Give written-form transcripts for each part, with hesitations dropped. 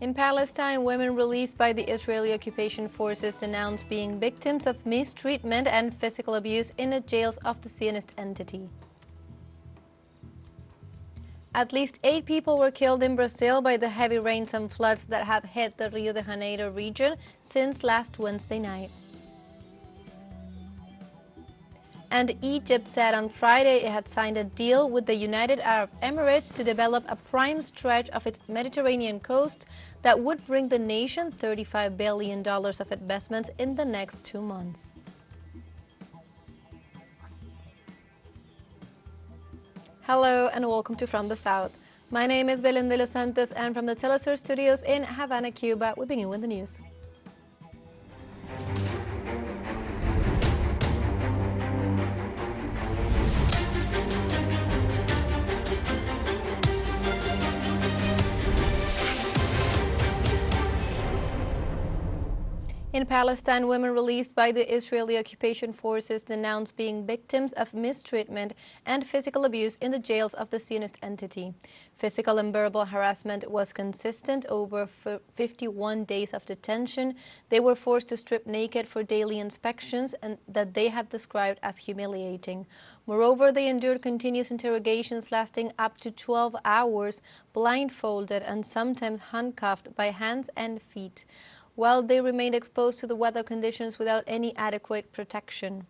In Palestine, women released by the Israeli occupation forces denounce being victims of mistreatment and physical abuse in the jails of the Zionist entity. At least 8 people were killed in Brazil by the heavy rains and floods that have hit the Rio de Janeiro region since last Wednesday night. And Egypt said on Friday it had signed a deal with the United Arab Emirates to develop a prime stretch of its Mediterranean coast that would bring the nation $35 billion of investments in the next 2 months. Hello and welcome to From the South. My name is Belén de los Santos, and from the TeleSUR studios in Havana, Cuba, we begin with the news. In Palestine, women released by the Israeli occupation forces denounced being victims of mistreatment and physical abuse in the jails of the Zionist entity. Physical and verbal harassment was consistent over 51 days of detention. They were forced to strip naked for daily inspections and that they have described as humiliating. Moreover, they endured continuous interrogations lasting up to 12 hours, blindfolded and sometimes handcuffed by hands and feet, while they remained exposed to the weather conditions without any adequate protection.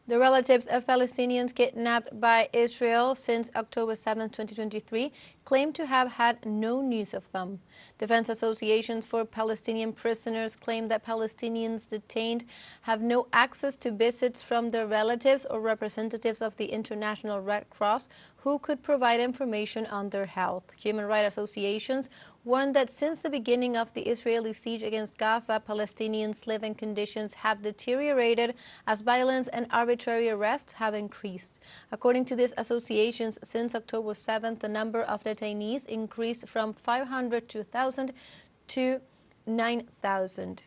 The relatives of Palestinians kidnapped by Israel since October 7, 2023, claim to have had no news of them. Defense associations for Palestinian prisoners claim that Palestinians detained have no access to visits from their relatives or representatives of the International Red Cross who could provide information on their health. Human rights associations warn that since the beginning of the Israeli siege against Gaza, Palestinians' living conditions have deteriorated as violence and arbitrary arrests have increased. According to these associations, since October 7th, the number of detainees increased from 500 to 1,000 to 9,000.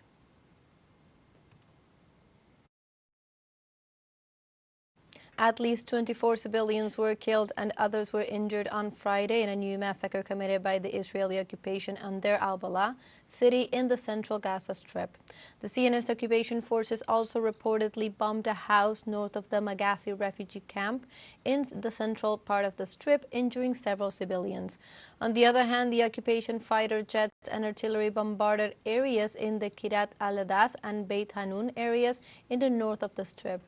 At least 24 civilians were killed and others were injured on Friday in a new massacre committed by the Israeli occupation on Deir al-Balah city in the central Gaza Strip. The Zionist occupation forces also reportedly bombed a house north of the Magazi refugee camp in the central part of the Strip, injuring several civilians. On the other hand, the occupation fighter jets and artillery bombarded areas in the Kiryat al-Adas and Beit Hanun areas in the north of the Strip.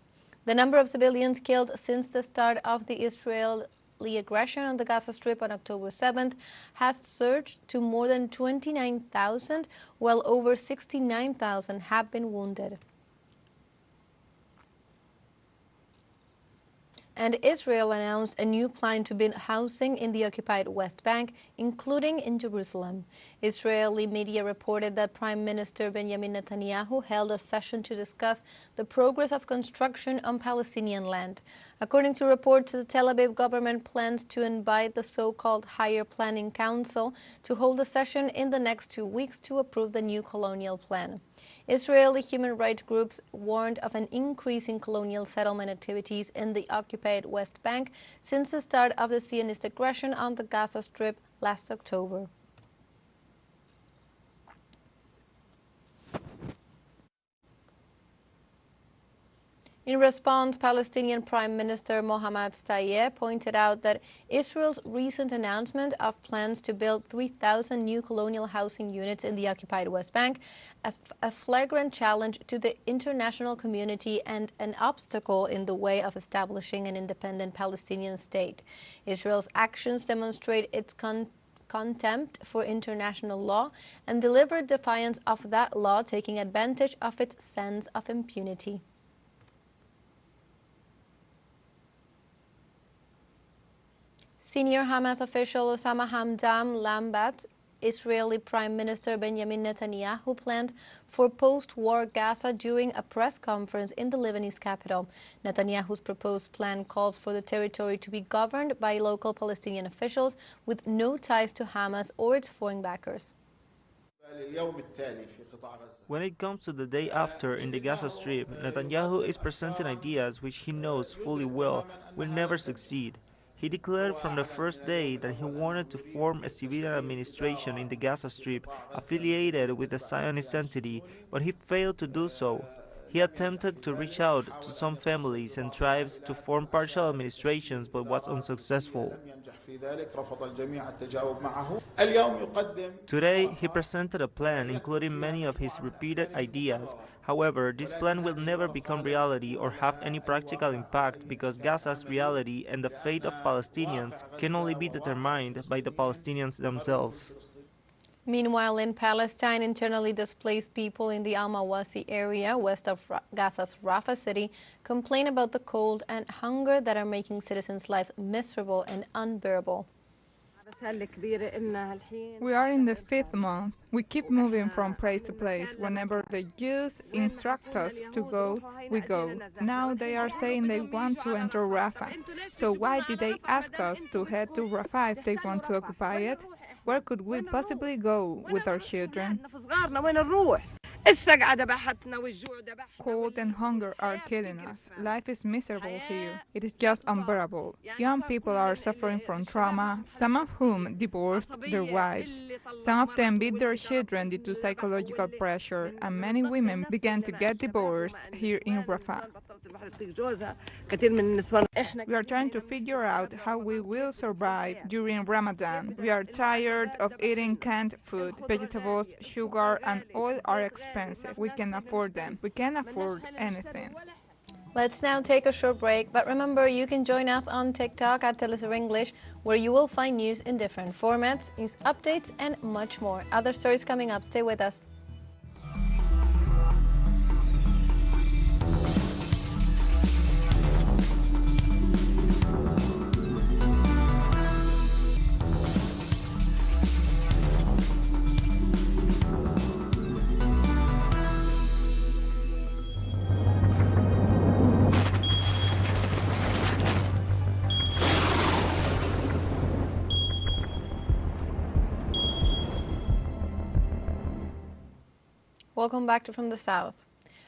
The number of civilians killed since the start of the Israeli aggression on the Gaza Strip on October 7th has surged to more than 29,000, while over 69,000 have been wounded. And Israel announced a new plan to build housing in the occupied West Bank, including in Jerusalem. Israeli media reported that Prime Minister Benjamin Netanyahu held a session to discuss the progress of construction on Palestinian land. According to reports, the Tel Aviv government plans to invite the so-called Higher Planning Council to hold a session in the next 2 weeks to approve the new colonial plan. Israeli human rights groups warned of an increase in colonial settlement activities in the occupied West Bank since the start of the Zionist aggression on the Gaza Strip last October. In response, Palestinian Prime Minister Mohammad Shtayyeh pointed out that Israel's recent announcement of plans to build 3,000 new colonial housing units in the occupied West Bank as a flagrant challenge to the international community and an obstacle in the way of establishing an independent Palestinian state. Israel's actions demonstrate its contempt for international law and deliberate defiance of that law, taking advantage of its sense of impunity. Senior Hamas official Osama Hamdan Lambat, Israeli Prime Minister Benjamin Netanyahu planned for post-war Gaza during a press conference in the Lebanese capital. Netanyahu's proposed plan calls for the territory to be governed by local Palestinian officials with no ties to Hamas or its foreign backers. When it comes to the day after in the Gaza Strip, Netanyahu is presenting ideas which he knows fully well will never succeed. He declared from the first day that he wanted to form a civilian administration in the Gaza Strip affiliated with the Zionist entity, but he failed to do so. He attempted to reach out to some families and tribes to form partial administrations but was unsuccessful. Today, he presented a plan including many of his repeated ideas. However, this plan will never become reality or have any practical impact because Gaza's reality and the fate of Palestinians can only be determined by the Palestinians themselves. Meanwhile, in Palestine, internally displaced people in the Al-Mawasi area west of Gaza's Rafah city complain about the cold and hunger that are making citizens' lives miserable and unbearable. We are in the 5th month. We keep moving from place to place. Whenever the Jews instruct us to go, we go. Now they are saying they want to enter Rafah. So why did they ask us to head to Rafah if they want to occupy it? Where could we possibly go with our children? Cold and hunger are killing us. Life is miserable here. It is just unbearable. Young people are suffering from trauma, some of whom divorced their wives. Some of them beat their children due to psychological pressure, and many women began to get divorced here in Rafah. We are trying to figure out how we will survive during Ramadan. We are tired of eating canned food. Vegetables, sugar, and oil are expensive. We can afford them. We can't afford anything. Let's now take a short break, but remember you can join us on TikTok at TeleSUR English, where you will find news in different formats, news updates, and much more. Other stories coming up. Stay with us. Welcome back to From the South.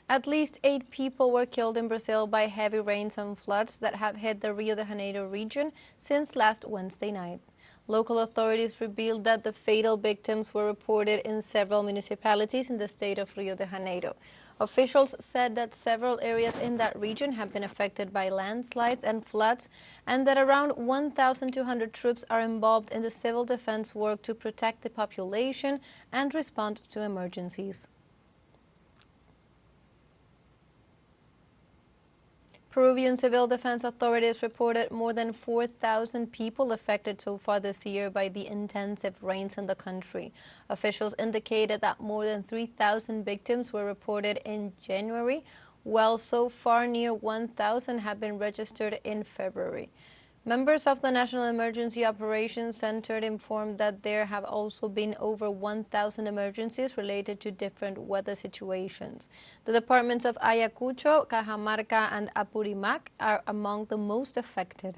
At least 8 people were killed in Brazil by heavy rains and floods that have hit the Rio de Janeiro region since last Wednesday night. Local authorities revealed that the fatal victims were reported in several municipalities in the state of Rio de Janeiro. Officials said that several areas in that region have been affected by landslides and floods, and that around 1,200 troops are involved in the civil defense work to protect the population and respond to emergencies. Peruvian civil defense authorities reported more than 4,000 people affected so far this year by the intensive rains in the country. Officials indicated that more than 3,000 victims were reported in January, while so far near 1,000 have been registered in February. Members of the National Emergency Operations Center informed that there have also been over 1,000 emergencies related to different weather situations. The departments of Ayacucho, Cajamarca, and Apurimac are among the most affected.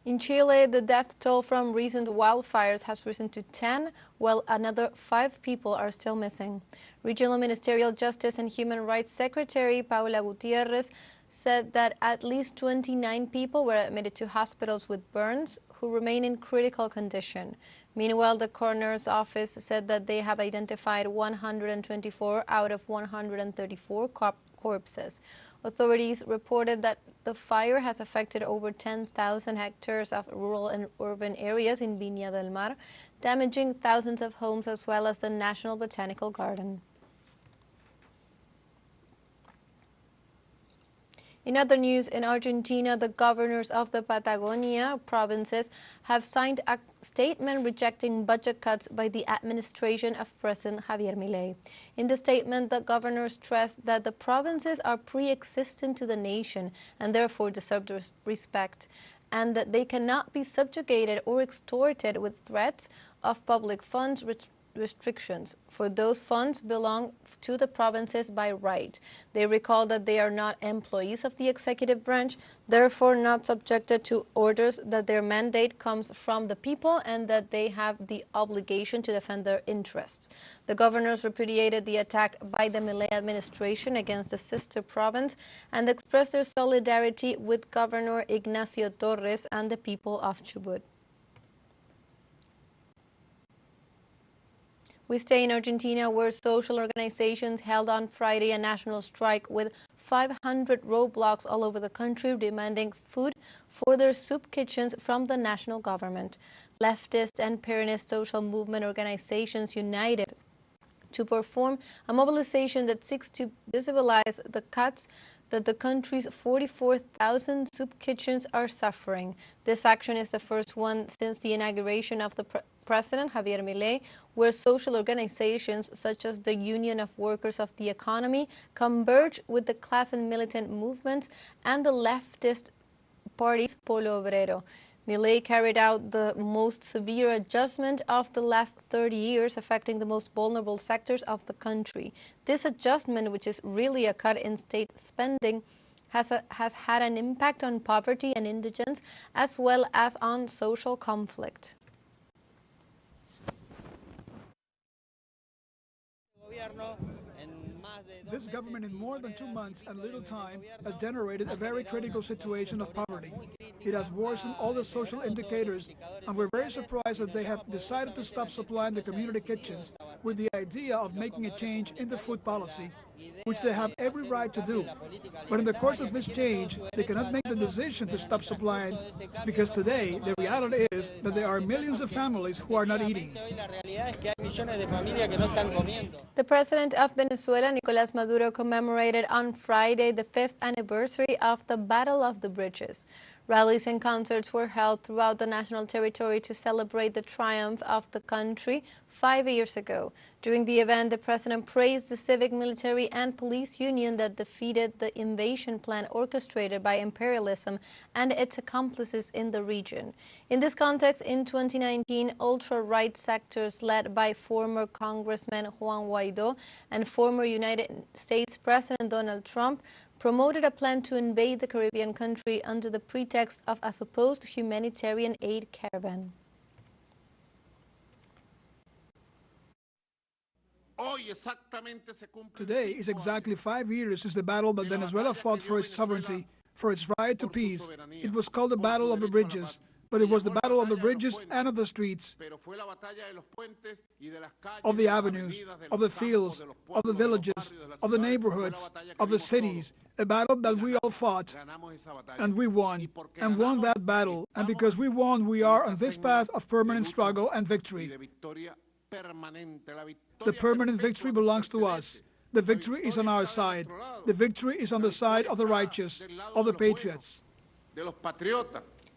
In Chile, the death toll from recent wildfires has risen to 10, while another 5 people are still missing. Regional Ministerial Justice and Human Rights Secretary Paula Gutierrez said that at least 29 people were admitted to hospitals with burns who remain in critical condition. Meanwhile, the coroner's office said that they have identified 124 out of 134 corpses. Authorities reported that the fire has affected over 10,000 hectares of rural and urban areas in Viña del Mar, damaging thousands of homes as well as the National Botanical Garden. In other news, in Argentina, the governors of the Patagonia provinces have signed a statement rejecting budget cuts by the administration of President Javier Milei. In the statement, the governors stressed that the provinces are pre-existent to the nation and therefore deserve respect, and that they cannot be subjugated or extorted with threats of public funds restrictions, for those funds belong to the provinces by right. They recall that they are not employees of the executive branch, therefore not subjected to orders, that their mandate comes from the people, and that they have the obligation to defend their interests. The governors repudiated the attack by the Milei administration against the sister province and expressed their solidarity with Governor Ignacio Torres and the people of Chubut. We stay in Argentina, where social organizations held on Friday a national strike with 500 roadblocks all over the country, demanding food for their soup kitchens from the national government. Leftist and Peronist social movement organizations united to perform a mobilization that seeks to visibilize the cuts that the country's 44,000 soup kitchens are suffering. This action is the first one since the inauguration of the President Javier Milei, where social organizations such as the Union of Workers of the Economy converge with the class and militant movements and the leftist party's Polo Obrero. Milei carried out the most severe adjustment of the last 30 years, affecting the most vulnerable sectors of the country. This adjustment, which is really a cut in state spending, has had an impact on poverty and indigence, as well as on social conflict. This government in more than 2 months and little time has generated a very critical situation of poverty. It has worsened all the social indicators, and we're very surprised that they have decided to stop supplying the community kitchens with the idea of making a change in the food policy, which they have every right to do. But in the course of this change, they cannot make the decision to stop supplying, because today the reality is that there are millions of families who are not eating. The president of Venezuela, Nicolás Maduro, commemorated on Friday the 5th anniversary of the Battle of the Bridges. Rallies and concerts were held throughout the national territory to celebrate the triumph of the country 5 years ago. During the event, the president praised the civic, military, and police union that defeated the invasion plan orchestrated by imperialism and its accomplices in the region. In this context, in 2019, ultra-right sectors led by former Congressman Juan Guaidó and former United States President Donald Trump promoted a plan to invade the Caribbean country under the pretext of a supposed humanitarian aid caravan. Today is exactly 5 years since the battle that Venezuela fought for its sovereignty, for its right to peace. It was called the Battle of the Bridges, but it was the battle of the bridges and of the streets, of the avenues, of the fields, of the villages, of the neighborhoods, of the cities, a battle that we all fought, and we won that battle, and because we won, we are on this path of permanent struggle and victory. The permanent victory belongs to us. The victory is on our side. The victory is on the side of the righteous, of the patriots.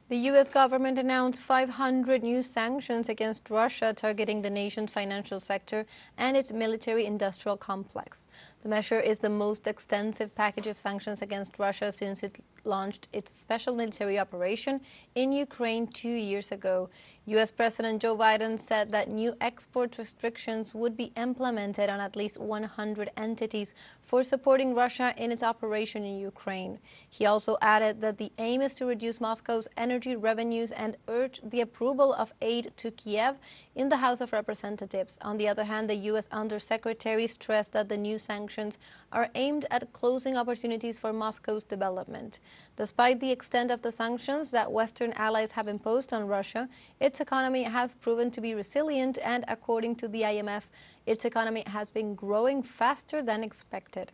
The U.S. government announced 500 new sanctions against Russia, targeting the nation's financial sector and its military-industrial complex. The measure is the most extensive package of sanctions against Russia since it launched its special military operation in Ukraine 2 years ago. U.S. President Joe Biden said that new export restrictions would be implemented on at least 100 entities for supporting Russia in its operation in Ukraine. He also added that the aim is to reduce Moscow's energy revenues and urged the approval of aid to Kiev in the House of Representatives. On the other hand, the U.S. Undersecretary stressed that the new sanctions are aimed at closing opportunities for Moscow's development. Despite the extent of the sanctions that Western allies have imposed on Russia, its economy has proven to be resilient, and according to the IMF, its economy has been growing faster than expected.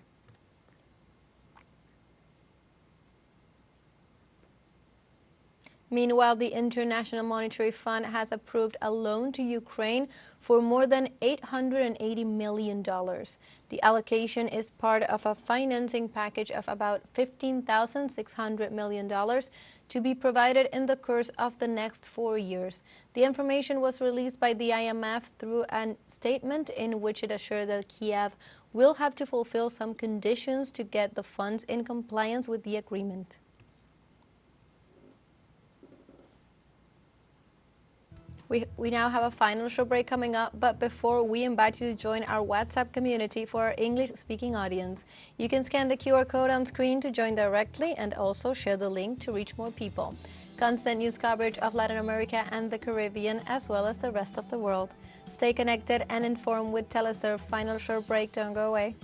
Meanwhile, the International Monetary Fund has approved a loan to Ukraine for more than $880 million. The allocation is part of a financing package of about $15,600 million to be provided in the course of the next 4 years. The information was released by the IMF through a statement in which it assured that Kiev will have to fulfill some conditions to get the funds in compliance with the agreement. We now have a final show break coming up, but before we invite you to join our WhatsApp community for our English-speaking audience. You can scan the QR code on screen to join directly and also share the link to reach more people. Constant news coverage of Latin America and the Caribbean, as well as the rest of the world. Stay connected and informed with TeleSUR. Final show break. Don't go away.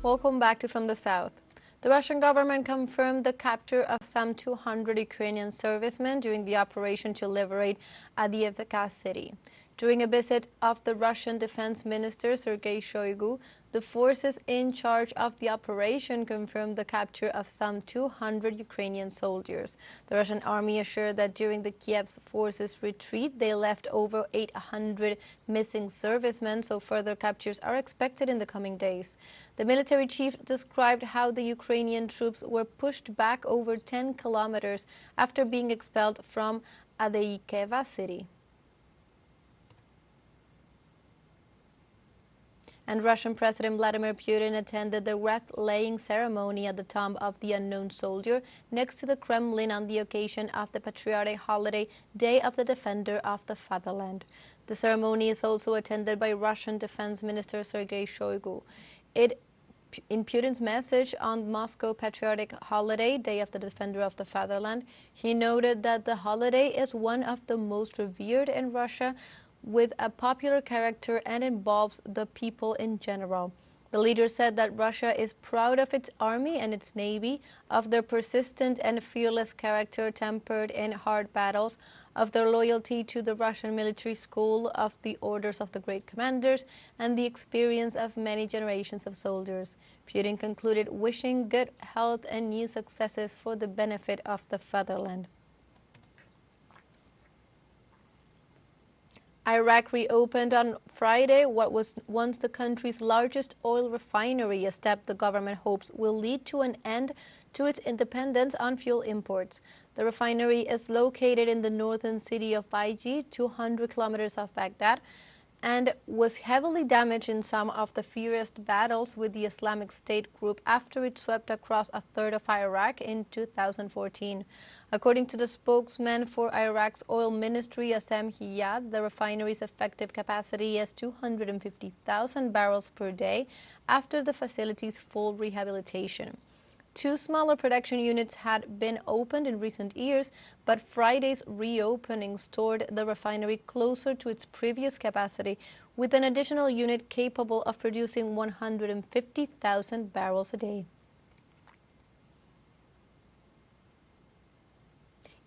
Welcome back to From the South. The Russian government confirmed the capture of some 200 Ukrainian servicemen during the operation to liberate Avdiivka city. During a visit of the Russian Defense Minister Sergei Shoigu, the forces in charge of the operation confirmed the capture of some 200 Ukrainian soldiers. The Russian army assured that during the Kiev's forces' retreat, they left over 800 missing servicemen, so further captures are expected in the coming days. The military chief described how the Ukrainian troops were pushed back over 10 kilometers after being expelled from Avdiivka city. And Russian President Vladimir Putin attended the wreath-laying ceremony at the tomb of the unknown soldier next to the Kremlin on the occasion of the patriotic holiday Day of the Defender of the Fatherland. The ceremony is also attended by Russian Defense Minister Sergei Shoigu. In Putin's message on Moscow Patriotic Holiday, Day of the Defender of the Fatherland, he noted that the holiday is one of the most revered in Russia, with a popular character and involves the people in general. The leader said that Russia is proud of its army and its navy, of their persistent and fearless character tempered in hard battles, of their loyalty to the Russian military school, of the orders of the great commanders, and the experience of many generations of soldiers. Putin concluded wishing good health and new successes for the benefit of the fatherland. Iraq reopened on Friday what was once the country's largest oil refinery, a step the government hopes will lead to an end to its dependence on fuel imports. The refinery is located in the northern city of Baiji, 200 kilometers off Baghdad, and was heavily damaged in some of the fiercest battles with the Islamic State group after it swept across a third of Iraq in 2014. According to the spokesman for Iraq's oil ministry, Assam Hiyad, the refinery's effective capacity is 250,000 barrels per day after the facility's full rehabilitation. Two smaller production units had been opened in recent years, but Friday's reopening stored the refinery closer to its previous capacity, with an additional unit capable of producing 150,000 barrels a day.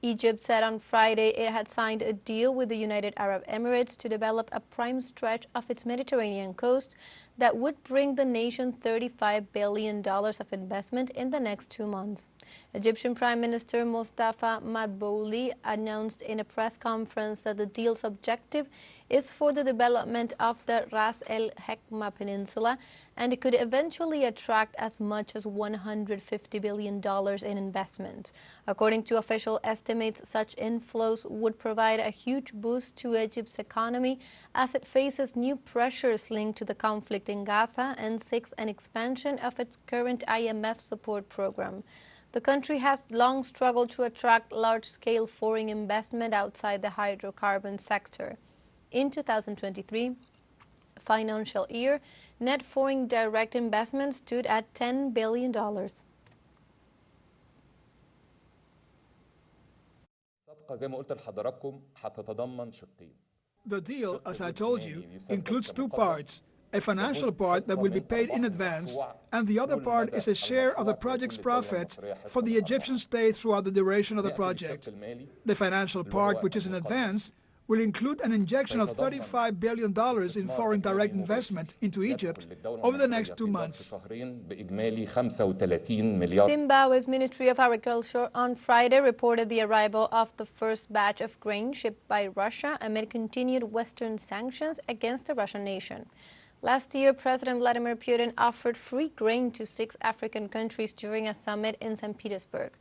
Egypt said on Friday it had signed a deal with the United Arab Emirates to develop a prime stretch of its Mediterranean coast that would bring the nation $35 billion of investment in the next 2 months. Egyptian Prime Minister Mustafa Madbouli announced in a press conference that the deal's objective is for the development of the Ras El Hekma Peninsula, and it could eventually attract as much as $150 billion in investment. According to official estimates, such inflows would provide a huge boost to Egypt's economy as it faces new pressures linked to the conflict in Gaza and seeks an expansion of its current IMF support program. The country has long struggled to attract large-scale foreign investment outside the hydrocarbon sector. In 2023 financial year, net foreign direct investment stood at $10 billion. The deal, as I told you, includes two parts. A financial part that will be paid in advance, and the other part is a share of the project's profits for the Egyptian state throughout the duration of the project. The financial part, which is in advance, will include an injection of $35 billion in foreign direct investment into Egypt over the next 2 months. Zimbabwe's Ministry of Agriculture on Friday reported the arrival of the first batch of grain shipped by Russia amid continued Western sanctions against the Russian nation. Last year, President Vladimir Putin offered free grain to 6 African countries during a summit in St. Petersburg.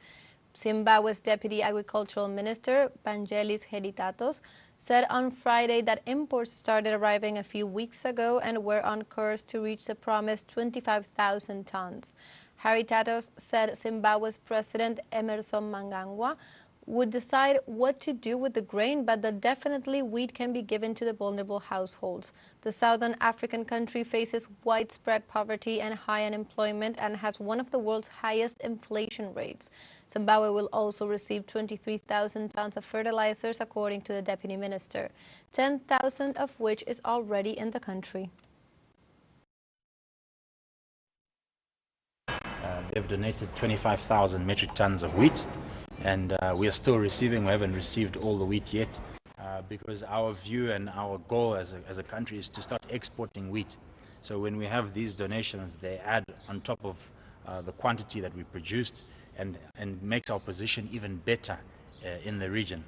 Zimbabwe's Deputy Agricultural Minister, Vangelis Heritatos, said on Friday that imports started arriving a few weeks ago and were on course to reach the promised 25,000 tons. Heritatos said Zimbabwe's President Emerson Mnangagwa would decide what to do with the grain, but that definitely wheat can be given to the vulnerable households. The Southern African country faces widespread poverty and high unemployment and has one of the world's highest inflation rates. Zimbabwe will also receive 23,000 tons of fertilizers, according to the deputy minister, 10,000 of which is already in the country. They've donated 25,000 metric tons of wheat, and we are still receiving. We haven't received all the wheat yet, because our view and our goal as a country is to start exporting wheat. So when we have these donations, they add on top of the quantity that we produced, and makes our position even better in the region.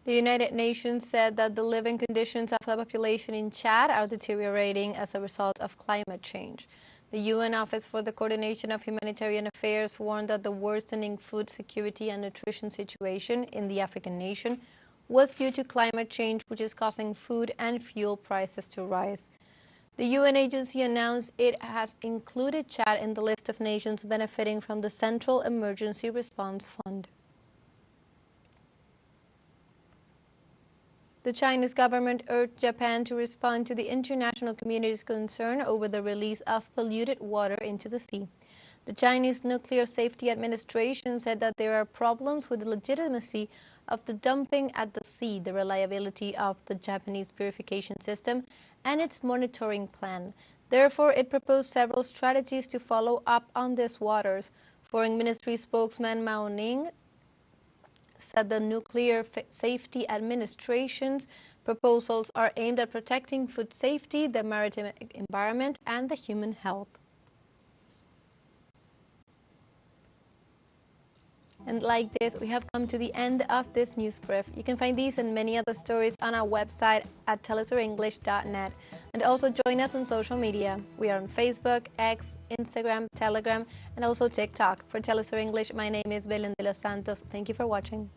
The United Nations said that the living conditions of the population in Chad are deteriorating as a result of climate change. The UN Office for the Coordination of Humanitarian Affairs warned that the worsening food security and nutrition situation in the African nation was due to climate change, which is causing food and fuel prices to rise. The UN agency announced it has included Chad in the list of nations benefiting from the Central Emergency Response Fund. The Chinese government urged Japan to respond to the international community's concern over the release of polluted water into the sea. The Chinese Nuclear Safety Administration said that there are problems with the legitimacy of the dumping at the sea, the reliability of the Japanese purification system, and its monitoring plan. Therefore, it proposed several strategies to follow up on these waters. Foreign Ministry spokesman Mao Ning said the Nuclear Safety Administration's proposals are aimed at protecting food safety, the maritime environment, and the human health. And like this, we have come to the end of this news brief. You can find these and many other stories on our website at telesurenglish.net. And also join us on social media. We are on Facebook, X, Instagram, Telegram, and also TikTok. For TeleSUR English, my name is Belén de los Santos. Thank you for watching.